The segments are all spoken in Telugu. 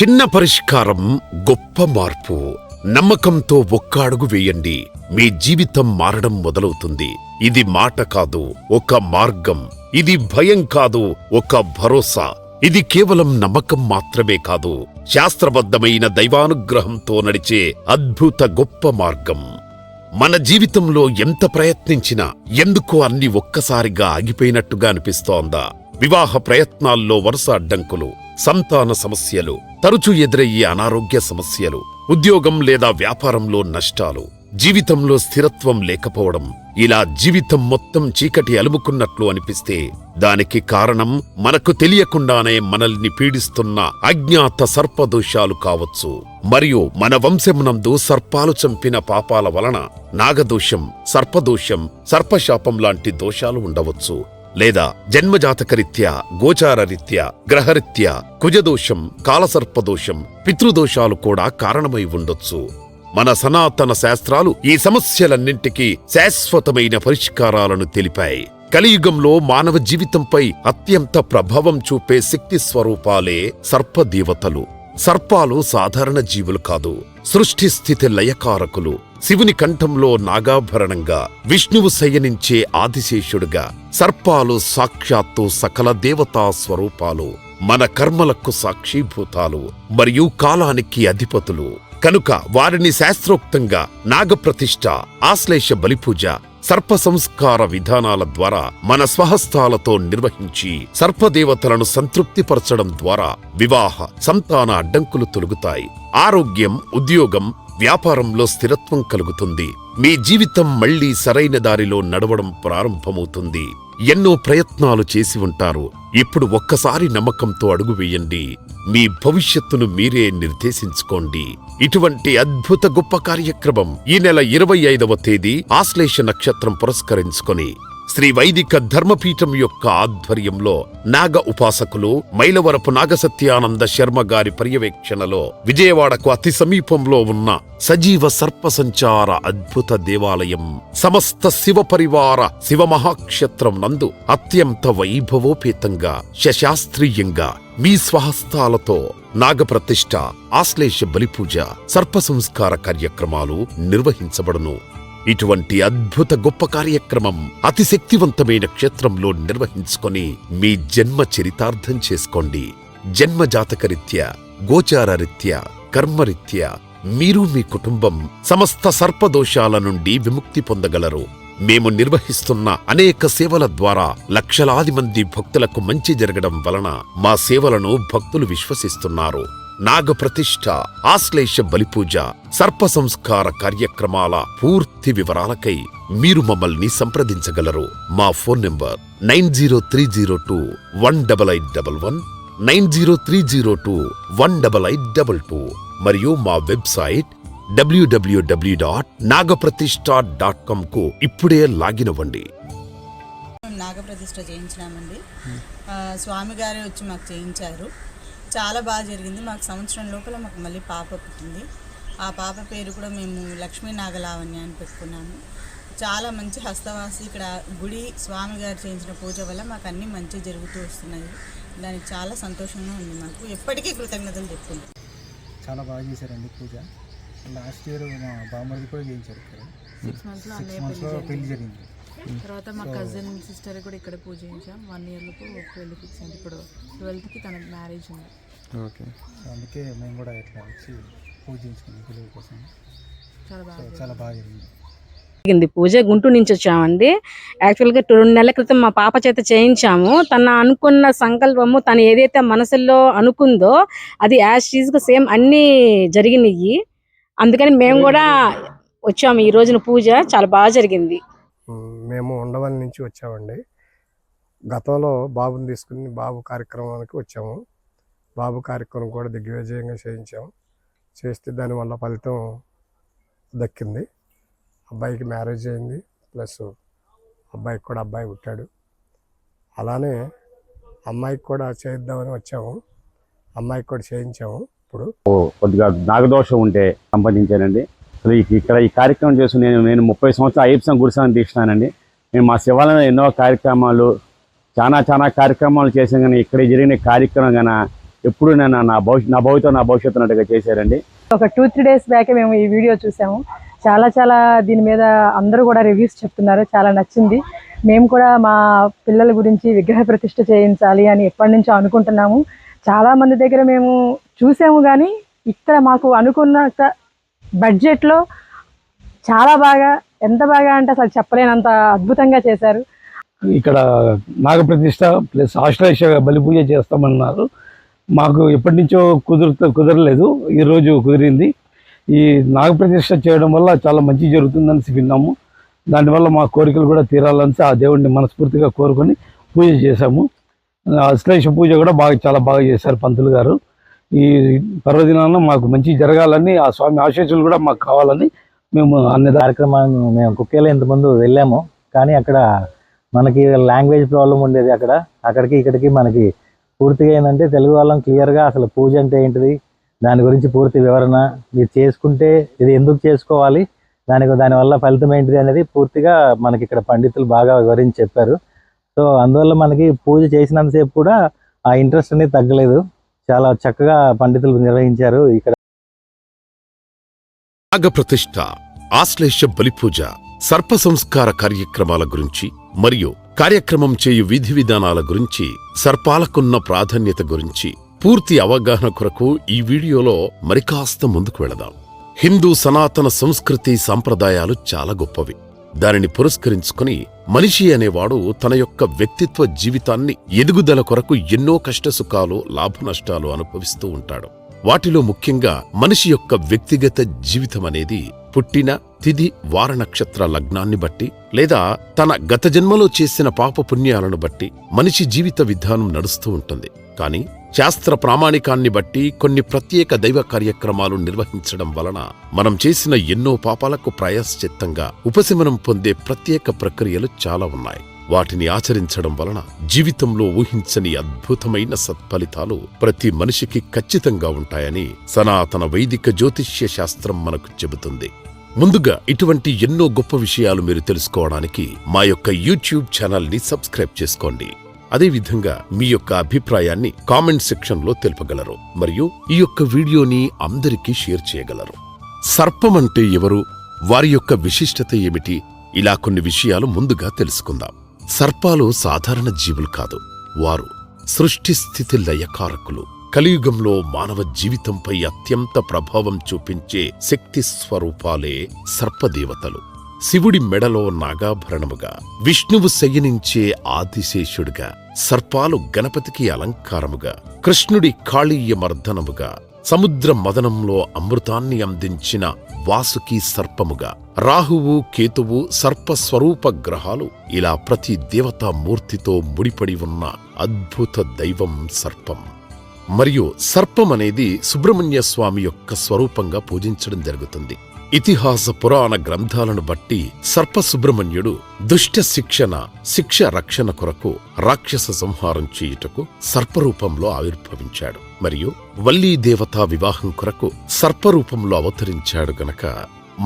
చిన్న పరిష్కారం, గొప్ప మార్పు. నమ్మకంతో ఒక్క అడుగు వేయండి, మీ జీవితం మారడం మొదలవుతుంది. ఇది మాట కాదు, ఒక మార్గం. ఇది భయం కాదు, ఒక భరోసా. ఇది కేవలం నమ్మకం మాత్రమే కాదు, శాస్త్రబద్ధమైన దైవానుగ్రహంతో నడిచే అద్భుత గొప్ప మార్గం. మన జీవితంలో ఎంత ప్రయత్నించినా ఎందుకో అన్ని ఒక్కసారిగా ఆగిపోయినట్టుగా అనిపిస్తోందా? వివాహ ప్రయత్నాల్లో వరుస అడ్డంకులు, సంతాన సమస్యలు, తరచూ ఎదురయ్యే అనారోగ్య సమస్యలు, ఉద్యోగం లేదా వ్యాపారంలో నష్టాలు, జీవితంలో స్థిరత్వం లేకపోవడం, ఇలా జీవితం మొత్తం చీకటి అలుముకున్నట్లు అనిపిస్తే దానికి కారణం మనకు తెలియకుండానే మనల్ని పీడిస్తున్న అజ్ఞాత సర్పదోషాలు కావచ్చు. మరియు మన వంశమునందు సర్పాలు చంపిన పాపాల వలన నాగదోషం, సర్పదోషం, సర్పశాపం లాంటి దోషాలు ఉండవచ్చు. లేదా జన్మజాతకరీత్యా, గోచారరీత్యా, గ్రహరీత్యా కుజదోషం, కాలసర్పదోషం, పితృదోషాలు కూడా కారణమై ఉండొచ్చు. మన సనాతన శాస్త్రాలు ఈ సమస్యలన్నింటికీ శాశ్వతమైన పరిష్కారాలను తెలిపాయి. కలియుగంలో మానవ జీవితంపై అత్యంత ప్రభావం చూపే శక్తి స్వరూపాలే సర్పదేవతలు. సర్పాలు సాధారణ జీవులు కాదు, సృష్టి స్థితి లయకారకులు. శివుని కంఠంలో నాగాభరణంగా, విష్ణువు శయనించే ఆదిశేషుడుగా సర్పాలు సాక్షాత్తు సకల దేవతా స్వరూపాలు, మన కర్మలకు సాక్షీభూతాలు మరియు కాలానికి అధిపతులు. కనుక వారిని శాస్త్రోక్తంగా నాగప్రతిష్ఠ, ఆశ్లేష బలిపూజ, సర్ప సంస్కార విధానాల ద్వారా మన స్వహస్తాలతో నిర్వహించి సర్పదేవతలను సంతృప్తిపరచడం ద్వారా వివాహ, సంతాన అడ్డంకులు తొలగుతాయి. ఆరోగ్యం, ఉద్యోగం, వ్యాపారంలో స్థిరత్వం కలుగుతుంది. మీ జీవితం మళ్లీ సరైన దారిలో నడవడం ప్రారంభమవుతుంది. ఎన్నో ప్రయత్నాలు చేసి ఉంటారు. ఇప్పుడు ఒక్కసారి నమ్మకంతో అడుగు వేయండి. మీ భవిష్యత్తును మీరే నిర్దేశించుకోండి. ఇటువంటి అద్భుత గొప్ప కార్యక్రమం ఈ నెల 25వ తేదీ ఆశ్లేష నక్షత్రం పురస్కరించుకొని శ్రీ వైదిక ధర్మపీఠం యొక్క ఆధ్వర్యంలో నాగ ఉపాసకులు మైలవరపు నాగసత్యానంద శర్మ గారి పర్యవేక్షణలో విజయవాడకు అతి సమీపంలో ఉన్న సజీవ సర్ప సంచార అద్భుత దేవాలయం సమస్త శివ పరివార శివ మహాక్షేత్రం నందు అత్యంత వైభవోపేతంగా, శశాస్త్రీయంగా మీ స్వహస్తాలతో నాగప్రతిష్ఠ, ఆశ్లేష బలిపూజ, సర్ప సంస్కార కార్యక్రమాలు నిర్వహించబడును. ఇటువంటి అద్భుత గొప్ప కార్యక్రమం అతి శక్తివంతమైన క్షేత్రంలో నిర్వహించుకొని మీ జన్మ చరితార్థం చేసుకోండి. జన్మ జాతకరీత్యా, గోచారరీత్యా, కర్మరీత్యా మీరు, మీ కుటుంబం సమస్త సర్పదోషాల నుండి విముక్తి పొందగలరు. మేము నిర్వహిస్తున్న అనేక సేవల ద్వారా లక్షలాది మంది భక్తులకు మంచి జరగడం వలన మా సేవలను భక్తులు విశ్వసిస్తున్నారు. నాగప్రతిష్ఠ, ఆశ్లేష బలిపూజ, సర్ప సంస్కార కార్యక్రమాల పూర్తి వివరాలకై మీరు మమ్మల్ని సంప్రదించగలరు. మా ఫోన్ నంబర్ 9030218811, 9030218822 మరియు మా వెబ్సైట్ www.nagapratishtha.com కు ఇప్పుడే లాగిన్ అవ్వండి. నాగప్రతిష్ఠ చేయించినామండి. స్వామి గారే వచ్చి మాకు చేయించారు. చాలా బాగా జరిగింది. మాకు సంవత్సరం లోపల మాకు మళ్ళీ పాప పుట్టింది. ఆ పాప పేరు కూడా మేము లక్ష్మీ నాగలావణ్య అని పెట్టుకున్నాము. చాలా మంచి హస్తవాసి ఇక్కడ గుడి, స్వామి గారు చేయించిన పూజ వల్ల మాకు అన్నీ మంచి జరుగుతూ వస్తున్నాయి. దానికి చాలా సంతోషంగా ఉంది. మాకు ఎప్పటికీ కృతజ్ఞతలు చెప్పుకుంటాం. చాలా బాగా చేశారండి పూజ. లాస్ట్ ఇయర్ మా బామ్మది కూడా చేయించారు ఇక్కడ. 6 monthsలో పెళ్లి జరిగింది. తర్వాత మా కజిన్ సిస్టర్ కూడా ఇక్కడ పూజ చేయించాం. 1 yearలకు పెళ్లి ఫిక్స్ అయింది. ఇప్పుడు 12th తన మ్యారేజ్ ఉంది. ఓకే, అందుకే మేము కూడా ఇట్లా వచ్చి పూజ చేయించుకున్నాం పిల్లల కోసం. చాలా బాగా జరిగింది. పూజ గుంటూరు నుంచి వచ్చామండి. యాక్చువల్గా 2 నెలల క్రితం మా పాప చేత చేయించాము. తన అనుకున్న సంకల్పము, తను ఏదైతే మనసులో అనుకుందో అది యాజ్ టీజ్గా సేమ్ అన్నీ జరిగినాయి. అందుకని మేము కూడా వచ్చాము. ఈ రోజున పూజ చాలా బాగా జరిగింది. మేము ఉండవల్లి నుంచి వచ్చామండి. గతంలో బాబుని తీసుకుని బాబు కార్యక్రమానికి వచ్చాము. బాబు కార్యక్రమం కూడా దిగ్విజయంగా చేయించాము. చేస్తే దానివల్ల ఫలితం దక్కింది. అబ్బాయికి మ్యారేజ్ అయింది, ప్లస్ అబ్బాయికి కూడా అబ్బాయి పుట్టాడు. అలానే అమ్మాయికి కూడా చేద్దామని వచ్చాము. అమ్మాయికి కూడా చేయించాము. ఇప్పుడు కొద్దిగా నాగదోషం ఉంటే సంపాదించానండి. అసలు ఇక్కడ ఈ కార్యక్రమం చేసి నేను 30 సంవత్సరాలు అయ్యప్ప గురుసాన్ని తీస్తున్నానండి. మేము మా శివాలయంలో ఎన్నో కార్యక్రమాలు చాలా కార్యక్రమాలు చేసాం. కానీ ఇక్కడ జరిగిన కార్యక్రమం కానీ ఎప్పుడు నేను నా భవిష్యత్తు అన్నట్టుగా చేశారండి. ఒక 2-3 డేస్ బ్యాకే మేము ఈ వీడియో చూసాము. చాలా దీని మీద అందరూ కూడా రివ్యూస్ చెప్తున్నారు. చాలా నచ్చింది. మేము కూడా మా పిల్లల గురించి విగ్రహ ప్రతిష్ఠ చేయించాలి అని ఎప్పటి నుంచో అనుకుంటున్నాము. చాలా మంది దగ్గర మేము చూసాము, కానీ ఇక్కడ మాకు అనుకున్న బడ్జెట్లో చాలా బాగా, ఎంత బాగా అంటే అసలు చెప్పలేనంత అద్భుతంగా చేశారు. ఇక్కడ నాగప్రతిష్ఠ ప్లస్ ఆశ్లేష బలి పూజ చేస్తామన్నారు. మాకు ఎప్పటి నుంచో కుదరలేదు, ఈరోజు కుదిరింది. ఈ నాగప్రతిష్ఠ చేయడం వల్ల చాలా మంచి జరుగుతుందని విన్నాము. దానివల్ల మా కోరికలు కూడా తీరాలని ఆ దేవుడిని మనస్ఫూర్తిగా కోరుకొని పూజ చేశాము. ఆశ్లేష పూజ కూడా చాలా బాగా చేశారు పంతులు గారు. ఈ పర్వదినాన మాకు మంచి జరగాలని, ఆ స్వామి ఆశీస్సులు కూడా మాకు కావాలని మేము అన్ని కార్యక్రమాన్ని మేము కుక్కేలో ఇంతకుముందు వెళ్ళాము. కానీ అక్కడ మనకి లాంగ్వేజ్ ప్రాబ్లం ఉండేది. అక్కడికి ఇక్కడికి మనకి పూర్తిగా ఏంటంటే తెలుగు వాళ్ళం క్లియర్గా అసలు పూజ అంటే ఏంటిది, దాని గురించి పూర్తి వివరణ, మీరు చేసుకుంటే ఇది ఎందుకు చేసుకోవాలి, దానివల్ల ఫలితం ఏంటిది అనేది పూర్తిగా మనకి ఇక్కడ పండితులు బాగా వివరించి చెప్పారు. సో అందువల్ల మనకి పూజ చేసినంతసేపు కూడా ఆ ఇంట్రెస్ట్ అనేది తగ్గలేదు. చాలా చక్కగా పండితులు నిర్వహించారు. ఇక్కడ నాగప్రతిష్ఠ, ఆశ్లేష బలిపూజ, సర్ప సంస్కార కార్యక్రమాల గురించి మరియు కార్యక్రమం చేయు విధి విధానాల గురించి, సర్పాలకున్న ప్రాధాన్యత గురించి పూర్తి అవగాహన కొరకు ఈ వీడియోలో మరికాస్త ముందుకు వెళదాం. హిందూ సనాతన సంస్కృతి సంప్రదాయాలు చాలా గొప్పవి. దానిని పురస్కరించుకుని మనిషి అనేవాడు తన యొక్క వ్యక్తిత్వ జీవితాన్ని ఎదుగుదల కొరకు ఎన్నో కష్టసుఖాలు, లాభనష్టాలు అనుభవిస్తూ ఉంటాడు. వాటిలో ముఖ్యంగా మనిషి యొక్క వ్యక్తిగత జీవితం అనేది పుట్టిన తిథి, వార, నక్షత్ర లగ్నాన్ని బట్టి లేదా తన గత జన్మలో చేసిన పాపపుణ్యాలను బట్టి మనిషి జీవిత విధానం నడుస్తూ ఉంటుంది. కానీ శాస్త్ర ప్రామాణికాన్ని బట్టి కొన్ని ప్రత్యేక దైవ కార్యక్రమాలు నిర్వహించడం వలన మనం చేసిన ఎన్నో పాపాలకు ప్రాయశ్చిత్తంగా ఉపశమనం పొందే ప్రత్యేక ప్రక్రియలు చాలా ఉన్నాయి. వాటిని ఆచరించడం వలన జీవితంలో ఊహించని అద్భుతమైన సత్ఫలితాలు ప్రతి మనిషికి ఖచ్చితంగా ఉంటాయని సనాతన వైదిక జ్యోతిష్య శాస్త్రం మనకు చెబుతుంది. ముందుగా ఇటువంటి ఎన్నో గొప్ప విషయాలు మీరు తెలుసుకోవడానికి మా యొక్క యూట్యూబ్ ఛానల్ని సబ్స్క్రైబ్ చేసుకోండి. అదేవిధంగా మీ యొక్క అభిప్రాయాన్ని కామెంట్ సెక్షన్లో తెలుపగలరు మరియు ఈ యొక్క వీడియోని అందరికీ షేర్ చేయగలరు. సర్పం అంటే ఎవరు, వారి యొక్క విశిష్టత ఏమిటి, ఇలా కొన్ని విషయాలు ముందుగా తెలుసుకుందాం. సర్పాలు సాధారణ జీవులు కాదు. వారు సృష్టి స్థితి లయకారకులు. కలియుగంలో మానవ జీవితంపై అత్యంత ప్రభావం చూపించే శక్తి స్వరూపాలే సర్పదేవతలు. శివుడి మెడలో నాగాభరణముగా, విష్ణువు శయనించే ఆదిశేషుడిగా, సర్పాలు గణపతికి అలంకారముగా, కృష్ణుడి కాళీయ మర్దనముగా, సముద్ర మదనంలో అమృతాన్ని అందించిన వాసుకి సర్పముగా, రాహువు, కేతువు సర్పస్వరూప గ్రహాలు, ఇలా ప్రతి దేవతామూర్తితో ముడిపడి ఉన్న అద్భుత దైవం సర్పం. మరియు సర్పం అనేది సుబ్రహ్మణ్య స్వామి యొక్క స్వరూపంగా పూజించడం జరుగుతుంది. ఇతిహాస పురాణ గ్రంథాలను బట్టి సర్ప సుబ్రహ్మణ్యుడు దుష్ట శిక్ష రక్షణ కొరకు రాక్షస సంహారం చేయుటకు సర్పరూపంలో ఆవిర్భవించాడు. మరియు వల్లీ దేవతా వివాహం కొరకు సర్పరూపంలో అవతరించాడు గనక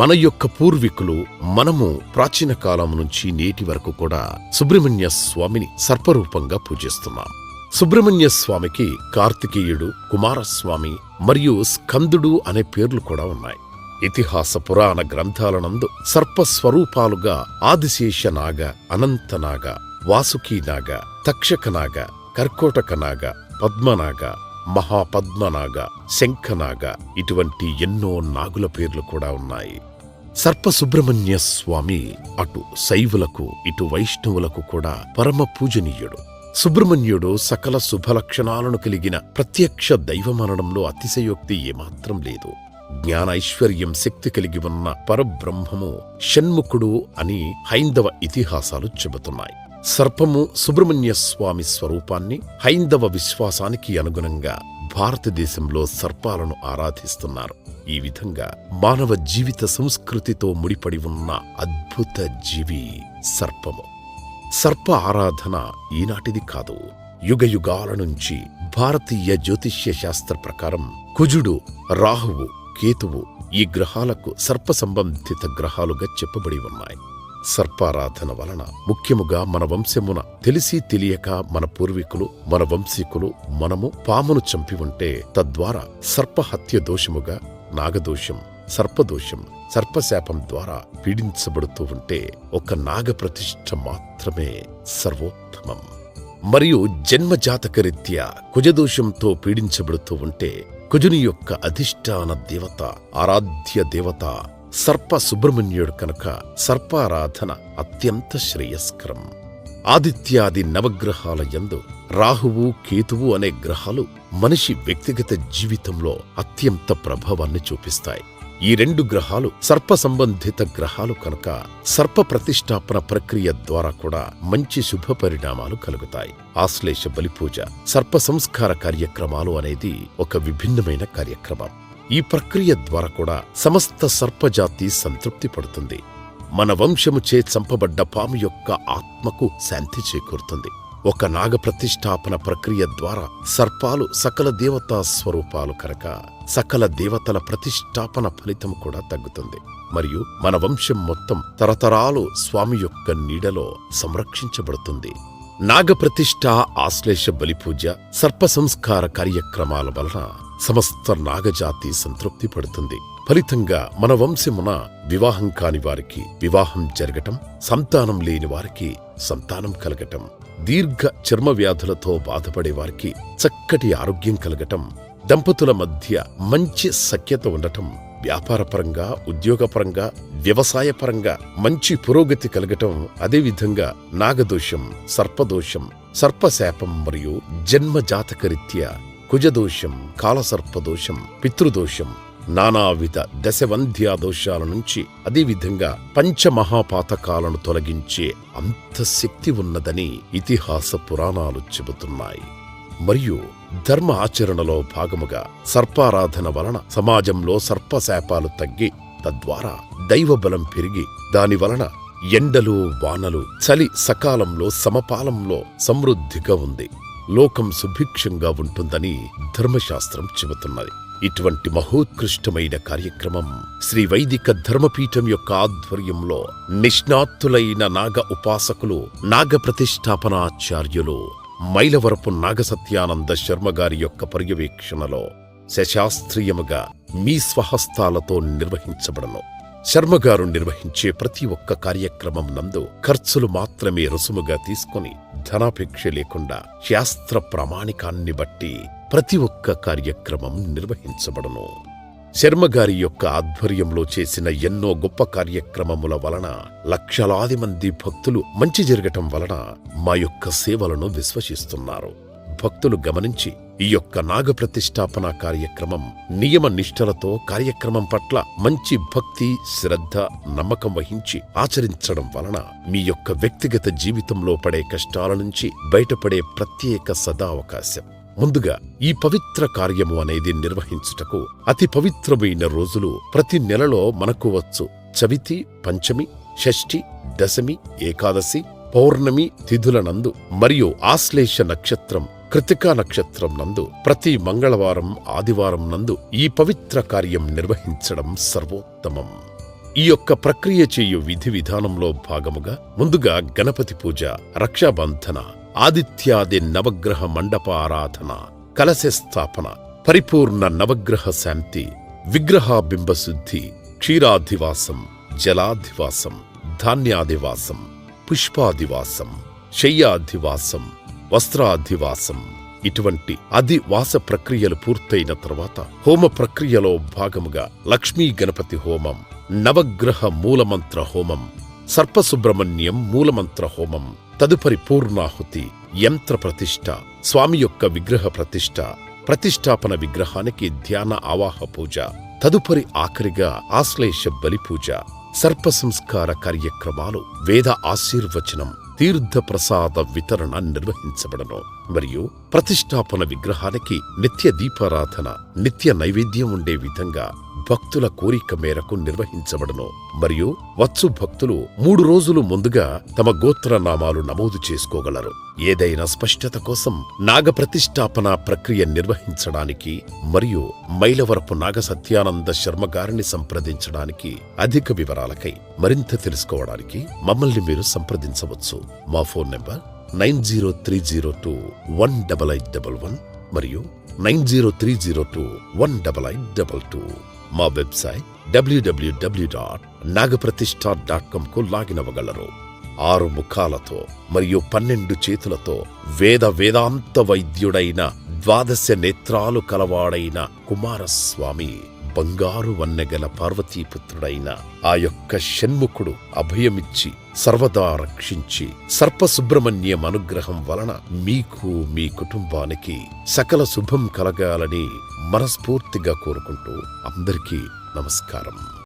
మన యొక్క పూర్వీకులు, మనము ప్రాచీన కాలం నుంచి నేటి వరకు కూడా సుబ్రహ్మణ్య స్వామిని సర్పరూపంగా పూజిస్తున్నాం. సుబ్రహ్మణ్య స్వామికి కార్తికేయుడు, కుమారస్వామి మరియు స్కందుడు అనే పేర్లు కూడా ఉన్నాయి. ఇతిహాస పురాణ గ్రంథాలనందు సర్పస్వరూపాలుగా ఆదిశేషనాగ, అనంతనాగ, వాసుకీనాగ, తక్షకనాగ, కర్కోటకనాగ, పద్మనాగ, మహాపద్మనాగ, శంఖనాగ ఇటువంటి ఎన్నో నాగుల పేర్లు కూడా ఉన్నాయి. సర్ప సుబ్రహ్మణ్య స్వామి అటు శైవులకు ఇటు వైష్ణవులకు కూడా పరమ పూజనీయుడు. సుబ్రహ్మణ్యుడు సకల శుభలక్షణాలను కలిగిన ప్రత్యక్ష దైవమనడంలో అతిశయోక్తి ఏమాత్రం లేదు. జ్ఞానైశ్వర్యం, శక్తి కలిగి ఉన్న పరబ్రహ్మము షణ్ముఖుడు అని హైందవ ఇతిహాసాలు చెబుతున్నాయి. సర్పము సుబ్రహ్మణ్య స్వామి స్వరూపాన్ని హైందవ విశ్వాసానికి అనుగుణంగా భారతదేశంలో సర్పాలను ఆరాధిస్తున్నారు. ఈ విధంగా మానవ జీవిత సంస్కృతితో ముడిపడి ఉన్న అద్భుత జీవి సర్పము. సర్ప ఆరాధన ఈనాటిది కాదు. యుగయుగాల నుంచి భారతీయ జ్యోతిష్య శాస్త్ర ప్రకారం కుజుడు, రాహువు, కేతువు ఈ గ్రహాలకు సర్ప సంబంధిత గ్రహాలుగా చెప్పబడి ఉన్నాయి. సర్పారాధన వలన ముఖ్యముగా మన వంశమున తెలిసి తెలియక మన పూర్వీకులు మన వంశీకులు మనము పామును చంపి ఉంటే తద్వారా సర్పహత్య దోషముగా నాగదోషం సర్పదోషం సర్పశాపం ద్వారా పీడించబడుతూ ఉంటే ఒక నాగప్రతిష్ఠ మాత్రమే సర్వోత్తమం. మరియు జన్మజాతకరీత్యా కుజదోషంతో పీడించబడుతూ ఉంటే కుజుని యొక్క అధిష్టాన దేవత ఆరాధ్య దేవత సర్ప సుబ్రహ్మణ్యుడు కనుక సర్పారాధన అత్యంత శ్రేయస్కరం. ఆదిత్యాది నవగ్రహాల యందు రాహువు కేతువు అనే గ్రహాలు మనిషి వ్యక్తిగత జీవితంలో అత్యంత ప్రభావాన్ని చూపిస్తాయి. ఈ 2 గ్రహాలు సర్ప సంబంధిత గ్రహాలు కనుక సర్ప ప్రతిష్టాపన ప్రక్రియ ద్వారా కూడా మంచి శుభ పరిణామాలు కలుగుతాయి. ఆశ్లేష బలిపూజ సర్ప సంస్కార కార్యక్రమాలు అనేది ఒక విభిన్నమైన కార్యక్రమం. ఈ ప్రక్రియ ద్వారా కూడా సమస్త సర్పజాతి సంతృప్తి పడుతుంది. మన వంశముచే చంపబడ్డ పాము యొక్క ఆత్మకు శాంతి చేకూరుతుంది. ఒక నాగ ప్రతిష్టాపన ప్రక్రియ ద్వారా సర్పాలు సకల దేవతా స్వరూపాలు కనుక సకల దేవతల ప్రతిష్టాపన ఫలితం కూడా తగ్గుతుంది. మరియు మన వంశం మొత్తం తరతరాలు స్వామి యొక్క నీడలో సంరక్షించబడుతుంది. నాగప్రతిష్ఠ ఆశ్లేష బలిపూజ సర్ప సంస్కార కార్యక్రమాల వలన సమస్త నాగజాతి సంతృప్తి పడుతుంది. ఫలితంగా మన వంశమున వివాహం కాని వారికి వివాహం జరగటం, సంతానం లేని వారికి సంతానం కలగటం, దీర్ఘ చర్మ వ్యాధులతో బాధపడే వారికి చక్కటి ఆరోగ్యం కలగటం, దంపతుల మధ్య మంచి సఖ్యత ఉండటం, వ్యాపారపరంగా ఉద్యోగపరంగా వ్యవసాయపరంగా మంచి పురోగతి కలగటం, అదేవిధంగా నాగదోషం సర్పదోషం సర్పశాపం మరియు జన్మజాతకరీత్యా కుజదోషం కాలసర్పదోషం పితృదోషం నానావిధ దశవంధ్యా దోషాల నుంచి అదేవిధంగా పంచమహాపాతకాలను తొలగించే అంత శక్తి ఉన్నదని ఇతిహాస పురాణాలు చెబుతున్నాయి. మరియు ధర్మ ఆచరణలో భాగముగా సర్పారాధన వలన సమాజంలో సర్పశాపాలు తగ్గి తద్వారా దైవబలం పెరిగి దాని వలన ఎండలు వానలు చలి సకాలంలో సమపాలంలో సమృద్ధిగా ఉంది. లోకం సుభిక్షంగా ఉంటుందని ధర్మశాస్త్రం చెబుతున్నది. ఇటువంటి మహోత్కృష్టమైన కార్యక్రమం శ్రీ వైదిక ధర్మపీఠం యొక్క ఆధ్వర్యంలో నిష్ణాతులైన నాగ ఉపాసకులు నాగ ప్రతిష్టాపనాచార్యులు మైలవరపు నాగసత్యానంద శర్మ గారి యొక్క పర్యవేక్షణలో శశాస్త్రీయముగా మీ స్వహస్తాలతో నిర్వహించబడను. శర్మగారు నిర్వహించే ప్రతి ఒక్క కార్యక్రమం నందు ఖర్చులు మాత్రమే రుసుముగా తీసుకుని ధనాపేక్ష లేకుండా శాస్త్ర ప్రామాణికాన్ని బట్టి ప్రతి ఒక్క కార్యక్రమం నిర్వహించబడను. శర్మగారి యొక్క ఆధ్వర్యంలో చేసిన ఎన్నో గొప్ప కార్యక్రమముల వలన లక్షలాది మంది భక్తులు మంచి జరగటం వలన మా యొక్క సేవలను విశ్వసిస్తున్నారు. భక్తులు గమనించి ఈ యొక్క నాగ ప్రతిష్టాపన కార్యక్రమం నియమ నిష్ఠలతో కార్యక్రమం పట్ల మంచి భక్తి శ్రద్ధ నమ్మకం వహించి ఆచరించడం వలన మీ యొక్క వ్యక్తిగత జీవితంలో పడే కష్టాల నుంచి బయటపడే ప్రత్యేక సదావకాశం. ముందుగా ఈ పవిత్ర కార్యము అనేది నిర్వహించుటకు అతి పవిత్రమైన రోజులు ప్రతి నెలలో మనకు వచ్చు. చవితి, పంచమి, షష్ఠి, దశమి, ఏకాదశి, పౌర్ణమి తిథుల నందు మరియు ఆశ్లేష నక్షత్రం కృతికా నక్షత్రం నందు ప్రతి మంగళవారం ఆదివారం నందు ఈ పవిత్ర కార్యం నిర్వహించడం సర్వోత్తమం. ఈ యొక్క ప్రక్రియ చేయు విధి విధానంలో భాగముగా ముందుగా గణపతి పూజ, రక్షాబంధన, ఆదిత్యాది నవగ్రహ మండప ఆరాధన, కలశ స్థాపన, పరిపూర్ణ నవగ్రహ శాంతి, విగ్రహాబింబశుద్ధి, క్షీరాధివాసం, జలాధివాసం, ధాన్యాధివాసం, పుష్పాధివాసం, శయ్యాధివాసం, వస్త్రాధివాసం ఇటువంటి అధివాస ప్రక్రియలు పూర్తయిన తర్వాత హోమ ప్రక్రియలో భాగముగా లక్ష్మీ గణపతి హోమం, నవగ్రహ మూలమంత్ర హోమం, సర్పసుబ్రహ్మణ్యం మూలమంత్ర హోమం, తదుపరి పూర్ణాహుతి, యంత్ర ప్రతిష్ఠ, స్వామి యొక్క విగ్రహ ప్రతిష్ఠ, ప్రతిష్టాపన విగ్రహానికి ధ్యాన ఆవాహ పూజ, తదుపరి ఆఖరిగా ఆశ్లేష బలిపూజ, సర్ప సంస్కార కార్యక్రమాలు, వేద ఆశీర్వచనం, తీర్థ ప్రసాద వితరణ నిర్వహించబడను. మరియు ప్రతిష్టాపన విగ్రహానికి నిత్య దీపారాధన, నిత్య నైవేద్యం ఉండే విధంగా భక్తుల కోరిక మేరకు నిర్వహించబడును. మరియు వచ్చు భక్తులు 3 రోజులు ముందుగా తమ గోత్ర నామాలు నమోదు చేసుకోగలరు. ఏదైనా స్పష్టత కోసం నాగప్రతిష్టాపన ప్రక్రియ నిర్వహించడానికి మరియు మైలవరపు నాగ సత్యానంద శర్మ గారిని సంప్రదించడానికి, అధిక వివరాలకై మరింత తెలుసుకోవడానికి మమ్మల్ని మీరు సంప్రదించవచ్చు. మా ఫోన్ నంబర్ 9030218811 మరియు 9030218822. మా వెబ్సైట్ www.nagapratishtha.com కు లాగిన్ అవ్వగలరు. 6 ముఖాలతో మరియు 12 చేతులతో వేదాంత వైద్యుడైన 12 నేత్రాలు కలవాడైన కుమారస్వామి, బంగారు వన్నెగల పార్వతీపుత్రుడైన ఆ యొక్క షణ్ముఖుడు అభయమిచ్చి సర్వదా రక్షించి సర్పసుబ్రహ్మణ్యం అనుగ్రహం వలన మీకు, మీ కుటుంబానికి సకల శుభం కలగాలని మనస్ఫూర్తిగా కోరుకుంటూ అందరికీ నమస్కారం.